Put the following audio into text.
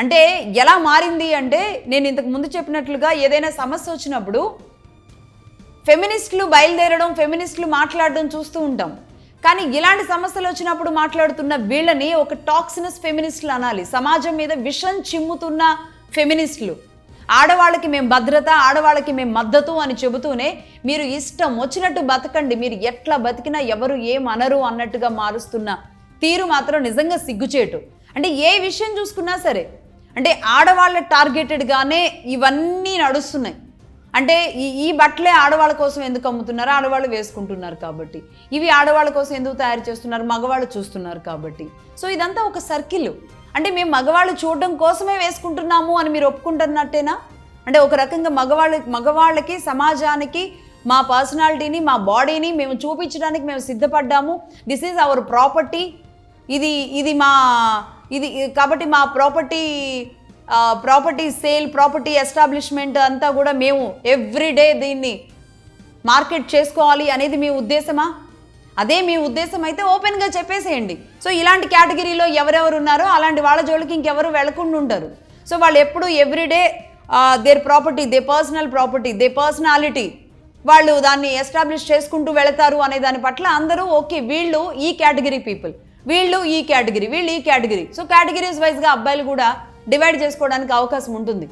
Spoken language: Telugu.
అంటే ఎలా మారింది అంటే నేను ఇంతకు ముందు చెప్పినట్లుగా ఏదైనా సమస్య వచ్చినప్పుడు ఫెమినిస్టులు బయలుదేరడం, ఫెమినిస్టులు మాట్లాడడం చూస్తూ ఉంటాం. కానీ ఇలాంటి సమస్యలు వచ్చినప్పుడు మాట్లాడుతున్న వీళ్ళని ఒక టాక్సినస్ ఫెమినిస్టులు అనాలి. సమాజం మీద విషం చిమ్ముతున్న ఫెమినిస్టులు. ఆడవాళ్ళకి మేము భద్రత, ఆడవాళ్ళకి మేము మద్దతు అని చెబుతూనే మీరు ఇష్టం వచ్చినట్టు బతకండి, మీరు ఎట్లా బతికినా ఎవరు ఏమనరు అన్నట్టుగా మారుస్తున్న తీరు మాత్రం నిజంగా సిగ్గుచేటు. అంటే ఏ విషయం చూసుకున్నా సరే అంటే ఆడవాళ్ళ టార్గెటెడ్గానే ఇవన్నీ నడుస్తున్నాయి. అంటే ఈ బట్టలే ఆడవాళ్ళ కోసం ఎందుకు అమ్ముతున్నారు, ఆడవాళ్ళు వేసుకుంటున్నారు కాబట్టి. ఇవి ఆడవాళ్ళ కోసం ఎందుకు తయారు చేస్తున్నారు, మగవాళ్ళు చూస్తున్నారు కాబట్టి. సో ఇదంతా ఒక సర్కిల్. అంటే మేము మగవాళ్ళు చూడడం కోసమే వేసుకుంటున్నాము అని మీరు ఒప్పుకుంటున్నట్టేనా? అంటే ఒక రకంగా మగవాళ్ళకి సమాజానికి మా పర్సనాలిటీని, మా బాడీని మేము చూపించడానికి మేము సిద్ధపడ్డాము. This is our property. ఇది కాబట్టి మా ప్రాపర్టీ సేల్, ప్రాపర్టీ ఎస్టాబ్లిష్మెంట్ అంతా కూడా మేము ఎవ్రీడే దీన్ని మార్కెట్ చేసుకోవాలి అనేది మీ ఉద్దేశమా? అదే మీ ఉద్దేశం అయితే ఓపెన్గా చెప్పేసేయండి. సో ఇలాంటి కేటగిరీలో ఎవరెవరు ఉన్నారో అలాంటి వాళ్ళ జోలికి ఇంకెవరు వెళ్లకుండా ఉంటారు. సో వాళ్ళు ఎప్పుడు everyday there property, they personal property, they personality వాళ్ళు దాన్ని ఎస్టాబ్లిష్ చేసుకుంటూ వెళతారు అనే దాని పట్ల అందరూ ఓకే, వీళ్ళు ఈ కేటగిరీ పీపుల్, వీళ్ళు ఈ కేటగిరీ, వీళ్ళు ఈ కేటగిరీ. సో కేటగిరీస్ వైజ్గా అబ్బాయిలు కూడా డివైడ్ చేసుకోవడానికి అవకాశం ఉంటుంది.